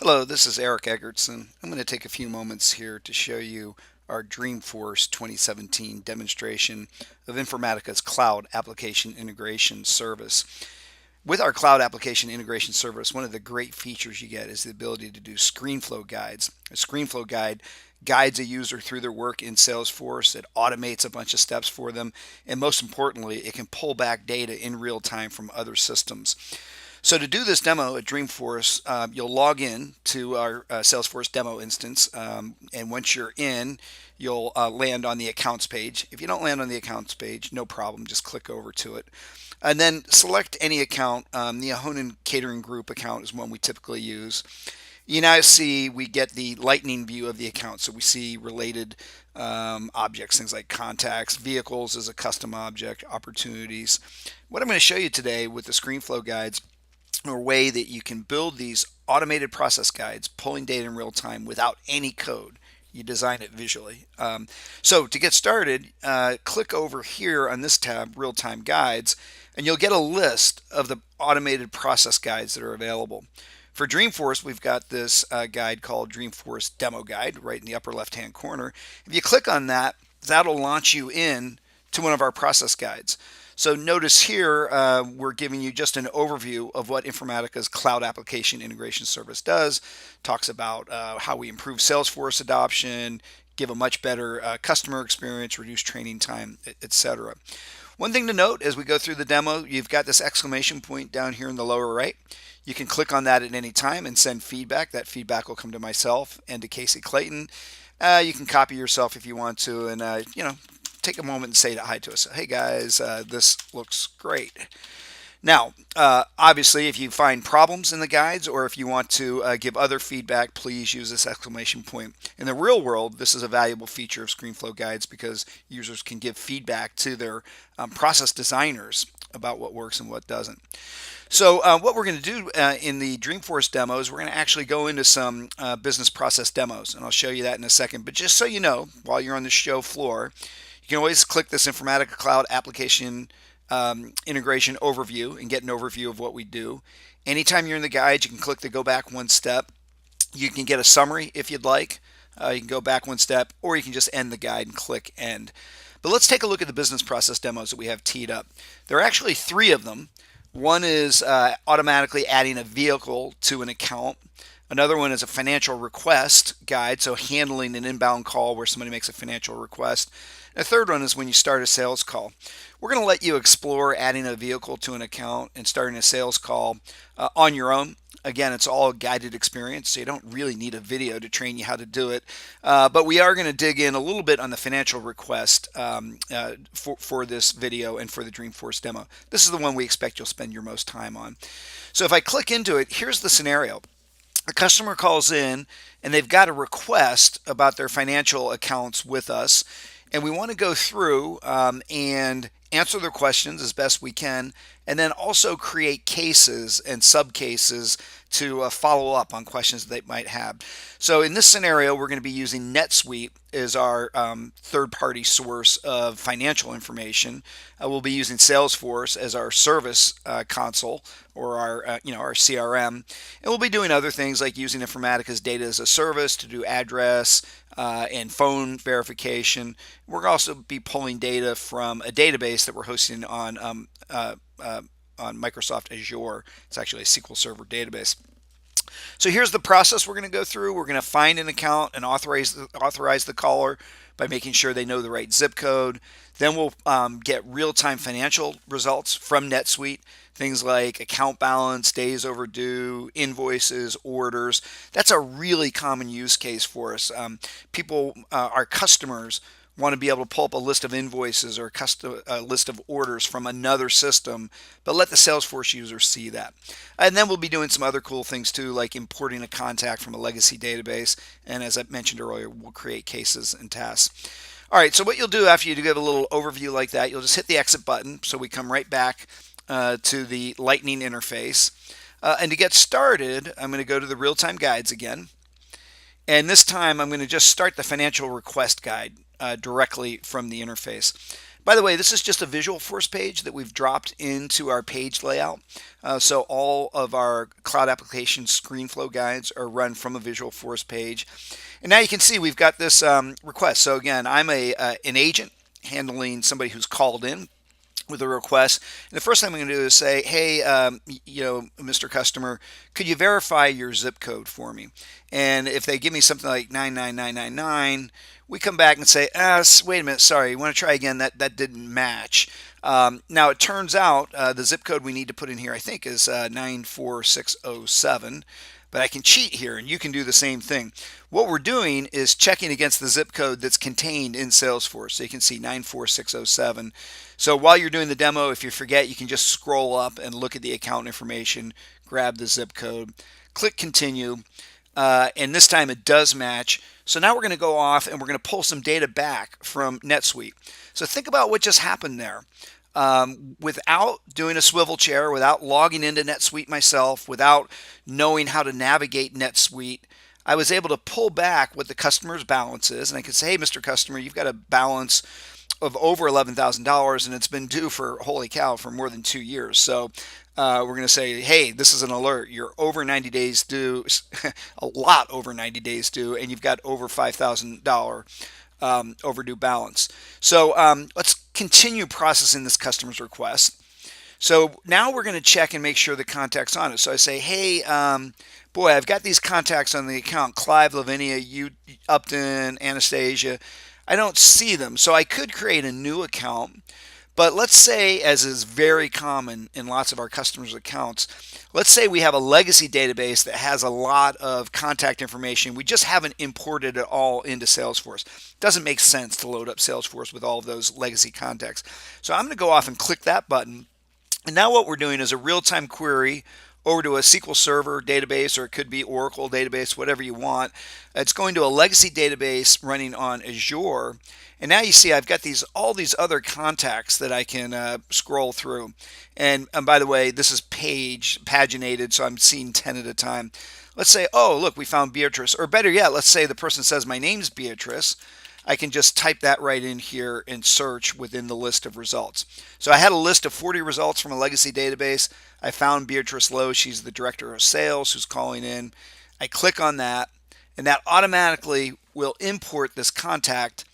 Hello, this is Eric Eggertson. I'm going to take a few moments here to show you our DreamForce 2017 demonstration of Informatica's Cloud Application Integration Service. With our Cloud Application Integration Service, one of the great features you get is the ability to do Screenflow Guides. A Screenflow Guide guides a user through their work in Salesforce. It automates a bunch of steps for them, and most importantly, it can pull back data in real time from other systems. So to do this demo at Dreamforce, you'll log in to our Salesforce demo instance, and once you're in, you'll land on the accounts page. If you don't land on the accounts page, no problem, just click over to it. And then select any account. The Ahonen Catering Group account is one we typically use. You now see we get the lightning view of the account, so we see related objects, things like contacts, vehicles as a custom object, opportunities. What I'm going to show you today with the Screenflow guides or way that you can build these automated process guides, pulling data in real time without any code. You design it visually. So to get started, click over here on this tab, Real Time Guides, and you'll get a list of the automated process guides that are available. For Dreamforce, we've got this guide called Dreamforce Demo Guide right in the upper left-hand corner. If you click on that, that'll launch you in to one of our process guides. So notice here, we're giving you just an overview of what Informatica's Cloud Application Integration Service does. Talks about how we improve Salesforce adoption, give a much better customer experience, reduce training time, etc. One thing to note as we go through the demo, you've got this exclamation point down here in the lower right. You can click on that at any time and send feedback. That feedback will come to myself and to Casey Clayton. You can copy yourself if you want to, and take a moment and say hi to us. Hey guys, this looks great. Now, obviously, if you find problems in the guides or if you want to give other feedback, please use this exclamation point. In the real world, this is a valuable feature of Screenflow Guides because users can give feedback to their process designers about what works and what doesn't. So what we're going to do in the Dreamforce demos, we're going to actually go into some business process demos, and I'll show you that in a second. But just so you know, while you're on the show floor, you can always click this Informatica Cloud Application Integration Overview and get an overview of what we do. Anytime you're in the guide, you can click the Go Back One Step. You can get a summary if you'd like. You can go back one step, or you can just end the guide and click End. But let's take a look at the business process demos that we have teed up. There are actually three of them. One is automatically adding a vehicle to an account. Another one is a financial request guide, so handling an inbound call where somebody makes a financial request. And the third one is when you start a sales call. We're going to let you explore adding a vehicle to an account and starting a sales call on your own. Again, it's all a guided experience, so you don't really need a video to train you how to do it. But we are going to dig in a little bit on the financial request for this video and for the Dreamforce demo. This is the one we expect you'll spend your most time on. So if I click into it, here's the scenario. A customer calls in and they've got a request about their financial accounts with us, and we want to go through and answer their questions as best we can, and then also create cases and subcases to follow up on questions that they might have. So in this scenario, we're going to be using NetSuite as our third-party source of financial information. We'll be using Salesforce as our service console or our CRM, and we'll be doing other things like using Informatica's data as a service to do address and phone verification. We're going to also be pulling data from a database that we're hosting on Microsoft Azure. It's actually a SQL Server database. So here's the process we're going to go through. We're going to find an account and authorize the caller by making sure they know the right zip code. Then we'll get real-time financial results from NetSuite, things like account balance, days overdue, invoices, orders. That's a really common use case for us. Our customers want to be able to pull up a list of invoices or a list of orders from another system, but let the Salesforce user see that. And then we'll be doing some other cool things too, like importing a contact from a legacy database. And as I mentioned earlier, we'll create cases and tasks. All right, so what you'll do after you give a little overview like that, you'll just hit the exit button. So we come right back to the Lightning interface. And to get started, I'm going to go to the real-time guides again. And this time I'm going to just start the financial request guide directly from the interface. By the way, this is just a Visualforce page that we've dropped into our page layout. So all of our cloud application Screenflow guides are run from a Visualforce page. And now you can see we've got this request. So again, I'm an agent handling somebody who's called in with a request. And the first thing I'm going to do is say, hey, Mr. Customer, could you verify your zip code for me? And if they give me something like 99999, we come back and say, wait a minute, sorry, you want to try again? That didn't match. Now it turns out the zip code we need to put in here, I think, is 94607. But I can cheat here, and you can do the same thing. What we're doing is checking against the zip code that's contained in Salesforce. So you can see 94607. So while you're doing the demo, if you forget, you can just scroll up and look at the account information, grab the zip code, click continue, and this time it does match. So now we're going to go off and we're going to pull some data back from NetSuite. So think about what just happened there. Without doing a swivel chair, without logging into NetSuite myself, without knowing how to navigate NetSuite, I was able to pull back what the customer's balance is. And I could say, hey, Mr. Customer, you've got a balance of over $11,000 and it's been due for, holy cow, for more than 2 years. So we're going to say, hey, this is an alert. You're over 90 days due, a lot over 90 days due, and you've got over $5,000 overdue balance. So let's continue processing this customer's request. So now we're going to check and make sure the contact's on it. So I say, hey, boy, I've got these contacts on the account, Clive, Lavinia, Upton, Anastasia. I don't see them. So I could create a new account. But let's say, as is very common in lots of our customers' accounts, let's say we have a legacy database that has a lot of contact information. We just haven't imported it all into Salesforce. It doesn't make sense to load up Salesforce with all of those legacy contacts. So I'm going to go off and click that button. And now what we're doing is a real-time query over to a SQL Server database, or it could be Oracle database, whatever you want. It's going to a legacy database running on Azure. And now you see I've got all these other contacts that I can scroll through. And by the way, this is paginated, so I'm seeing 10 at a time. Let's say, oh, look, we found Beatrice. Or better yet, let's say the person says, my name's Beatrice. I can just type that right in here and search within the list of results. So I had a list of 40 results from a legacy database. I found Beatrice Lowe. She's the director of sales who's calling in. I click on that, and that automatically will import this contact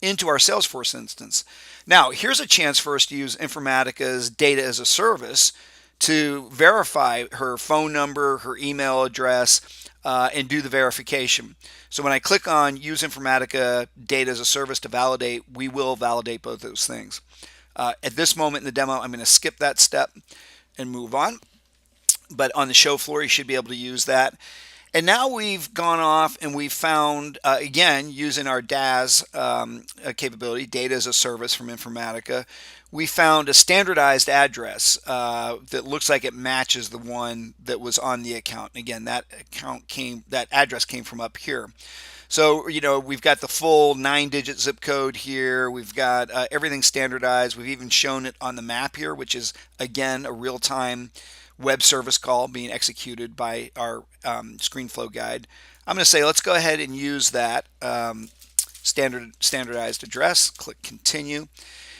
into our Salesforce instance. Now, here's a chance for us to use Informatica's data as a service to verify her phone number, her email address, and do the verification. So when I click on Use Informatica Data as a Service to validate, we will validate both those things. At this moment in the demo, I'm going to skip that step and move on. But on the show floor, you should be able to use that. And now we've gone off and we've found, again, using our DAS capability, Data as a Service from Informatica, we found a standardized address that looks like it matches the one that was on the account. And again, that address came from up here. So, we've got the full 9-digit zip code here. We've got everything standardized. We've even shown it on the map here, which is, again, a real-time web service call being executed by our Screenflow guide. I'm going to say, let's go ahead and use that standardized address. Click continue.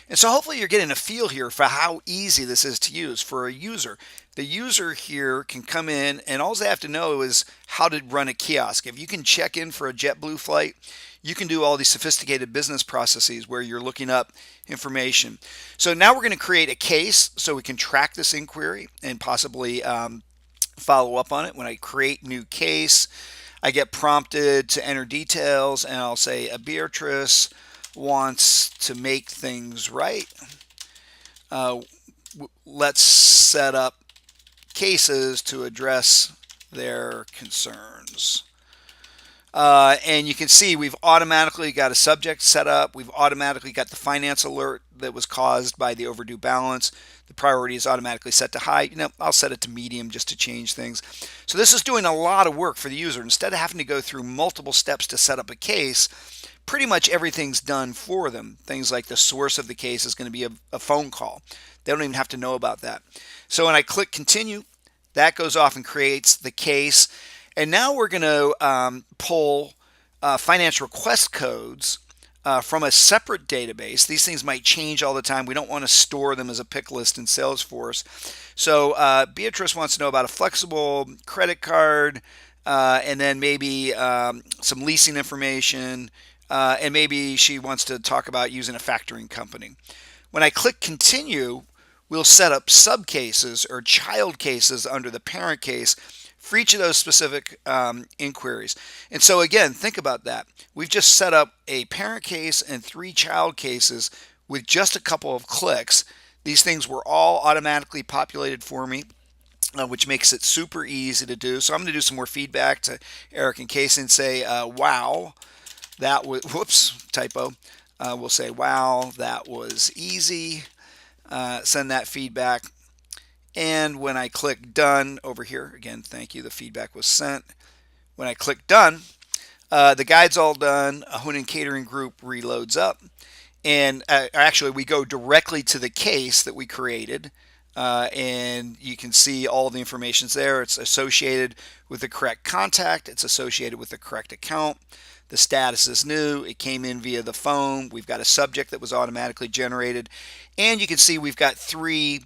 And so hopefully you're getting a feel here for how easy this is to use for a user. The user here can come in and all they have to know is how to run a kiosk. If you can check in for a JetBlue flight, you can do all these sophisticated business processes where you're looking up information. So now we're going to create a case so we can track this inquiry and possibly follow up on it. When I create new case, I get prompted to enter details, and I'll say Beatrice wants to make things right. Let's set up cases to address their concerns. And you can see we've automatically got a subject set up. We've automatically got the finance alert that was caused by the overdue balance. The priority is automatically set to high. I'll set it to medium just to change things. So this is doing a lot of work for the user. Instead of having to go through multiple steps to set up a case, pretty much everything's done for them. Things like the source of the case is going to be a phone call. They don't even have to know about that. So when I click continue, that goes off and creates the case. And now we're going to pull finance request codes from a separate database. These things might change all the time. We don't want to store them as a pick list in Salesforce. So Beatrice wants to know about a flexible credit card, and then maybe some leasing information, and maybe she wants to talk about using a factoring company. When I click continue, we'll set up subcases or child cases under the parent case for each of those specific inquiries. And so again, think about that. We've just set up a parent case and 3 child cases with just a couple of clicks. These things were all automatically populated for me, which makes it super easy to do. So I'm going to do some more feedback to Eric and Casey and say, wow, that was, whoops, typo. We'll say, wow, that was easy. Send that feedback. And when I click done over here, again, thank you, the feedback was sent. When I click done, the guide's all done. A Hunin Catering Group reloads up. And actually, we go directly to the case that we created. And you can see all the information's there. It's associated with the correct contact. It's associated with the correct account. The status is new. It came in via the phone. We've got a subject that was automatically generated. And you can see we've got 3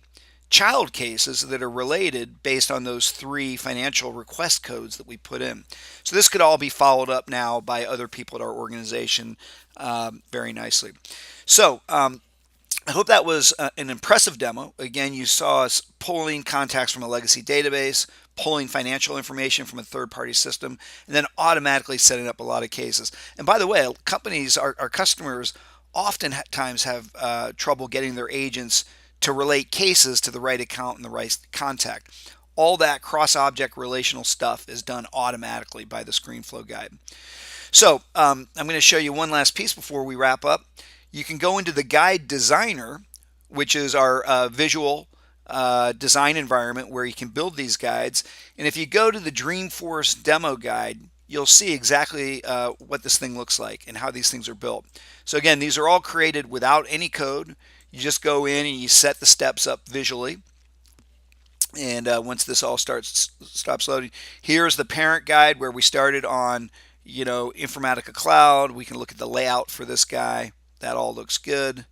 child cases that are related based on those 3 financial request codes that we put in. So this could all be followed up now by other people at our organization very nicely. So I hope that was an impressive demo. Again, you saw us pulling contacts from a legacy database, pulling financial information from a third-party system, and then automatically setting up a lot of cases. And by the way, companies, our customers, oftentimes have trouble getting their agents to relate cases to the right account and the right contact. All that cross-object relational stuff is done automatically by the Screenflow Guide. So I'm going to show you one last piece before we wrap up. You can go into the Guide Designer, which is our visual design environment where you can build these guides. And if you go to the DreamForce demo guide, you'll see exactly what this thing looks like and how these things are built. So again, these are all created without any code. You just go in and you set the steps up visually. And once this all stops loading, here's the parent guide where we started on, Informatica Cloud. We can look at the layout for this guy. That all looks good.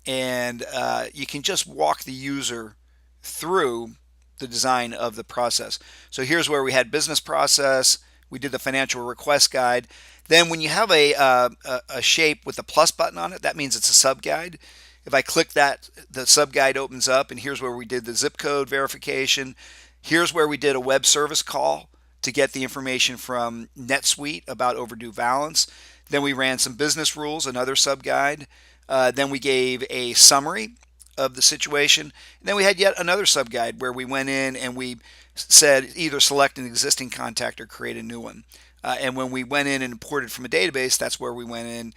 And you can just walk the user through the design of the process. So here's where we had business process. We did the financial request guide. Then when you have a shape with the plus button on it, that means it's a sub guide. If I click that, the sub guide opens up, and here's where we did the zip code verification. Here's where we did a web service call to get the information from NetSuite about overdue balance. Then we ran some business rules, another sub guide. Then we gave a summary of the situation. And then we had yet another sub guide where we went in and we said either select an existing contact or create a new one. And when we went in and imported from a database, that's where we went in,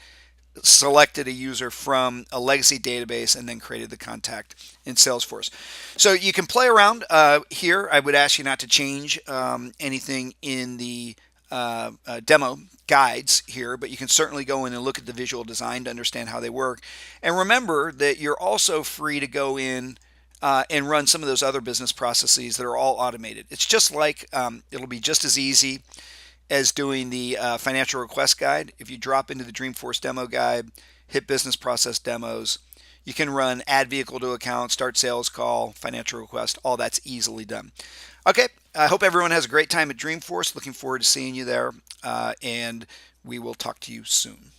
selected a user from a legacy database, and then created the contact in Salesforce. So you can play around here. I would ask you not to change anything in the demo guides here, but you can certainly go in and look at the visual design to understand how they work. And remember that you're also free to go in and run some of those other business processes that are all automated. It's just like it'll be just as easy as doing the financial request guide. If you drop into the DreamForce demo guide, hit business process demos, you can run add vehicle to account, start sales call, financial request, all that's easily done. Okay, I hope everyone has a great time at DreamForce. Looking forward to seeing you there, and we will talk to you soon.